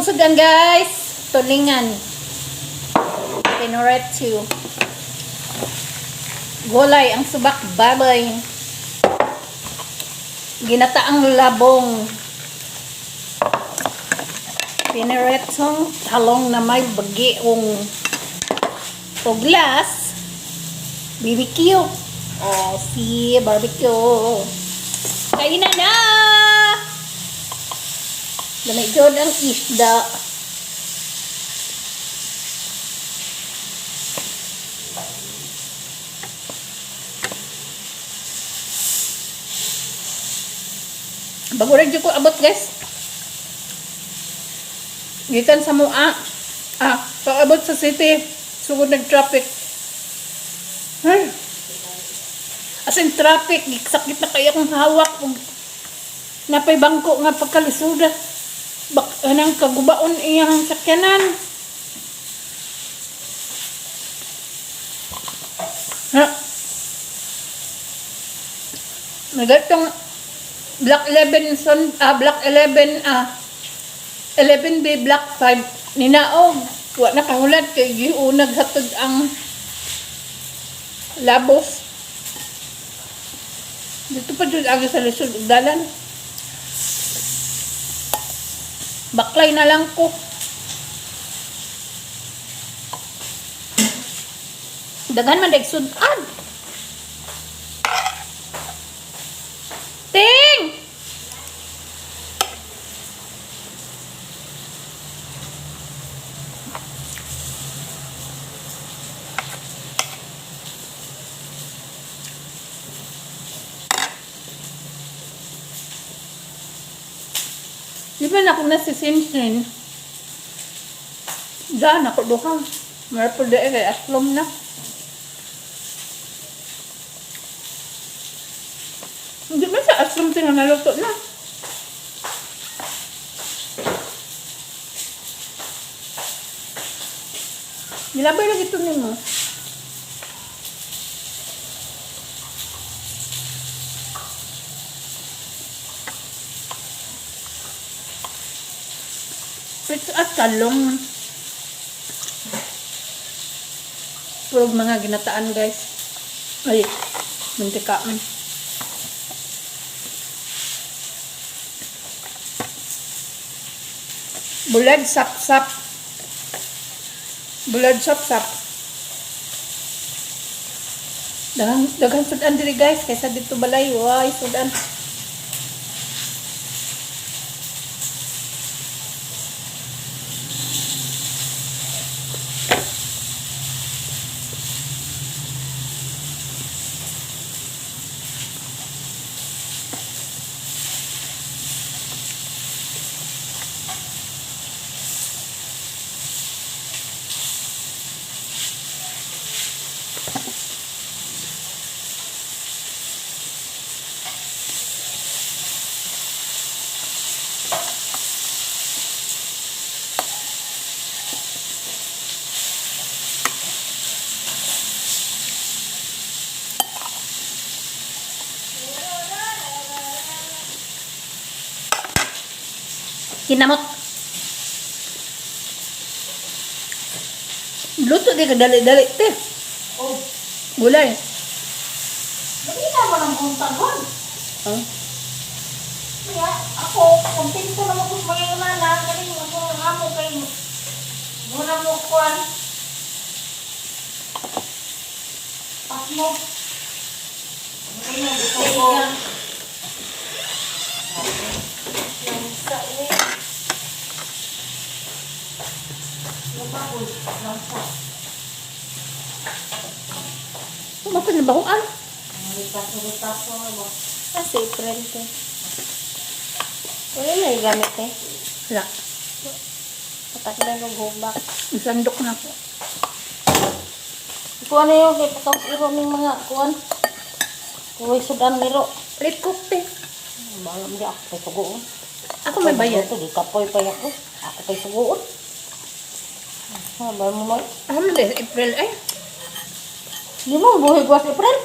sudan guys. Tulingan. Pinoretso. Gulay ang subak baboy. Ginataang labong. Piniretsong talong na may bagiong puglas. BBQ. Oh, si barbecue. Kainan na! Lamigod ang isda. Bago rin ko abot guys. Gikan sa mua. Paabot sa city. Sugod nag-traffic. Ay. As in traffic. Sakit na kaya kong hawak. Napay bangko nga pagkalisuda. Anang kagubaon iyang sakyanan. Ha? Nagatong Black 11 Black 11 11B Black 5 ninaog wa nakahulad kay giunag hatod ang labos dito pa jud agi sa lisod ug dalan baklay na lang ko daghan man dag sudan ting di ba na ako nasisimsin daan ako duha marapod dahil kay aslom na hindi ba sa aslom tinga naluto na nilabay lang ito nimo ito at talong purog mga ginataan guys ay mantikaan bulad sap-sap bulad sap-sap daghang sudan diri guys kaysa dito balay way sudan kinamot luto di ka dali-dali te oh gulay nakita mo ng kuntagon kaya ako kontento naman ko sa mga nana galing ako ng amo kay muna mo kuwan pas mo ngayon ito ko sa uwi Bakit na bahuan? Ritaso mo. Kasi April te. Wala na gamit eh. Wala. Pataklan ng hubak. Isandok na ko. Kuha na yung kay pataw iro ng mga kuwan. Kuway sudan niro. Plate cook te. Malam di ako kay sugoon. Ako may bayad. Ito di kapoy pa ako. Ako kay sugoon. Ba mo mo? Ano de April ay? Di mo buhay gwas April.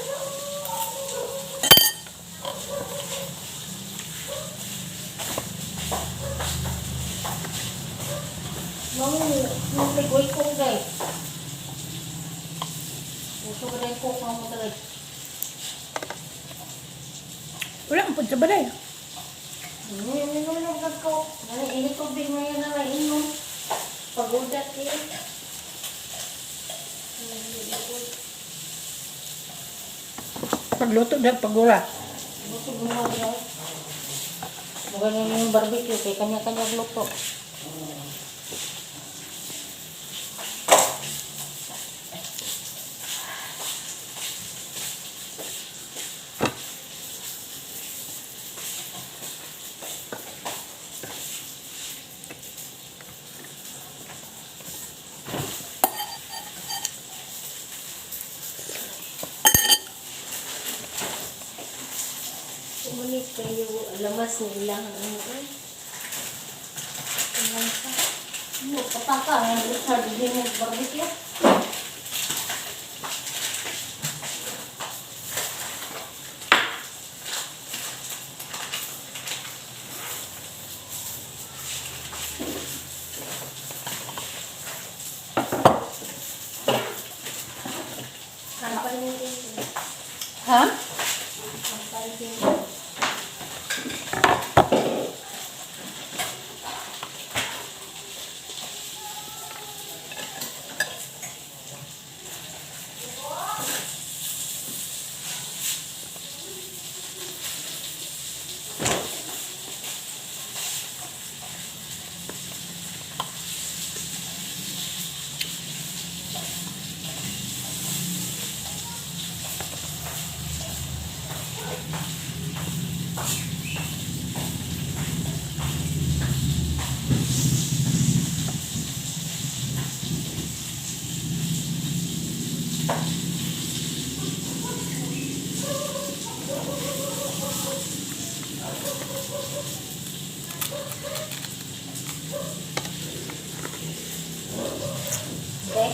Nung ligoy ko guys. Gusto ko rin cook mo talaga. Wala ang pud sa balay. Minulog ko. Init tubig ngayon na nainom. Pagudat eh. Pagluto na pagura. Gusto mo na guys. Magaling yung barbecue kay kanya-kanya luto. Umunit kayo lamas nila ano eh. Pataka ang Richard din ng barbecue. Kapan din. Ha? Kapan din. Okay.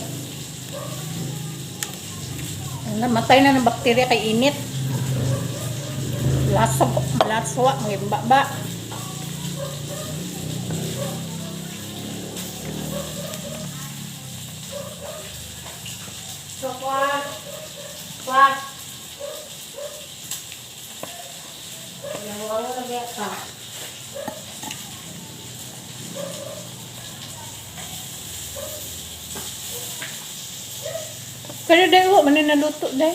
Namatay na ng bakterya kay init. Laswa, ngimba-ba. So, what? What? Yang wala na biya ka. Pero dahil mo, manin naluto dahil.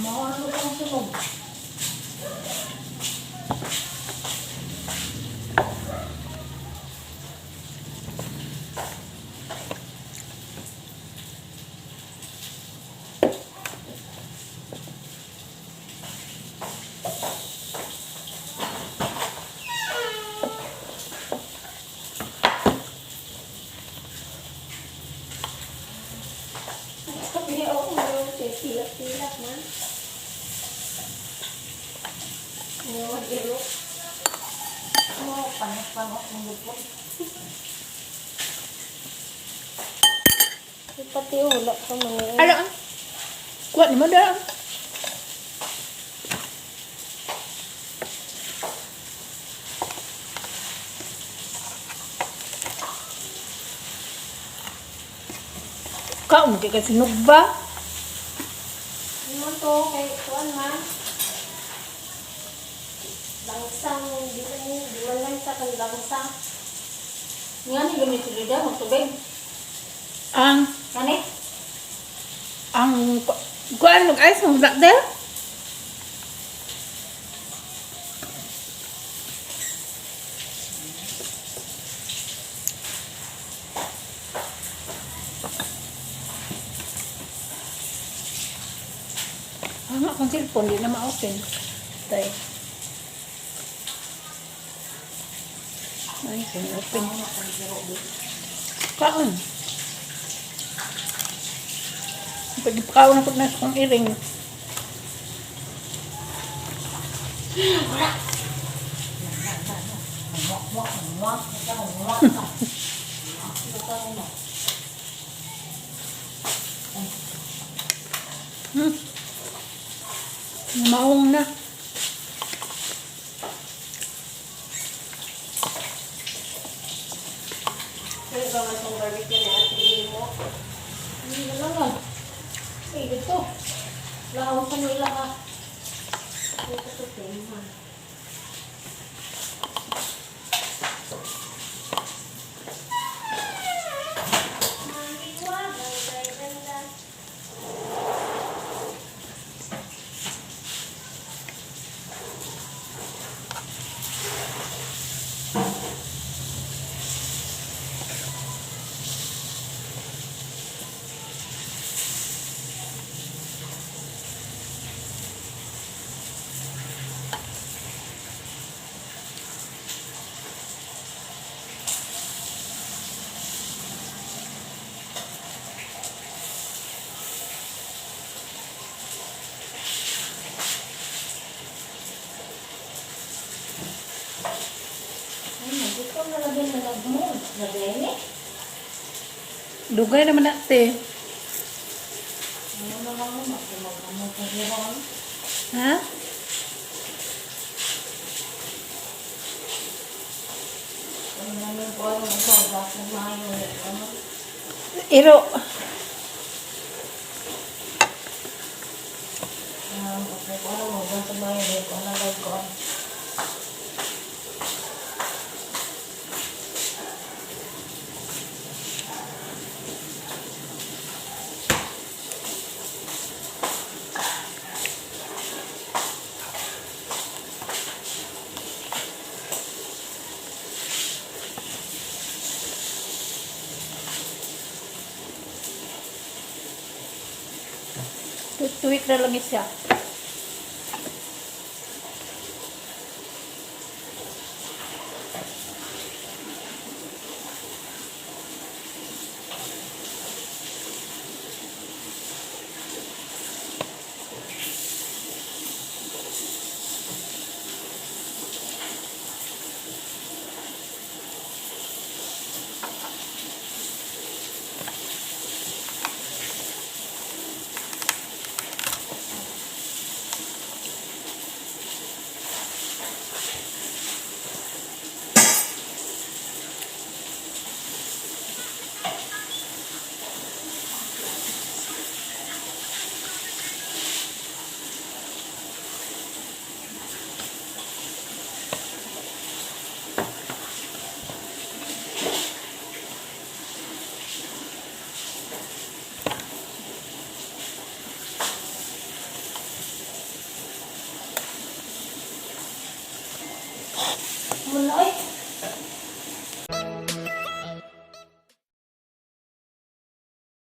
Mawala ko ang sunog. Sabi ako ngayon, tilak-tilak man. Ngayon, ilo. Panas-panas ng lupon. Pati wala ka mga. Alam, kuha ni mo dahil. Kaon kay kasinog ba? Ano to? Kay kuan man. Langsang, di man lang sa kan langsang. Nga ni gamit sila daw, magtubig. Ang Kani? kuan mag-ice mo black dahil? Ang akong cellphone, di na ma-open. Tay. Ay, open. Kaon. Pagkakaw na po na kong iring. Maong na. Kaya ba nga itong barbecue ni Ate Limo? Hindi na lang ah. Eh, dito. Lahaw sa nila ka. Dito sa tema. Ay, dito nalagyan na lang mo. Nalagyan eh. Dugay naman natin. Ano naman mo, magmamamot na hiron. Ha? Ano naman po ano ito, bakit mayo. Ano? Iro. Bakit ano mo, bakit mayo. Ano lang ko. Tuwik na lang siya.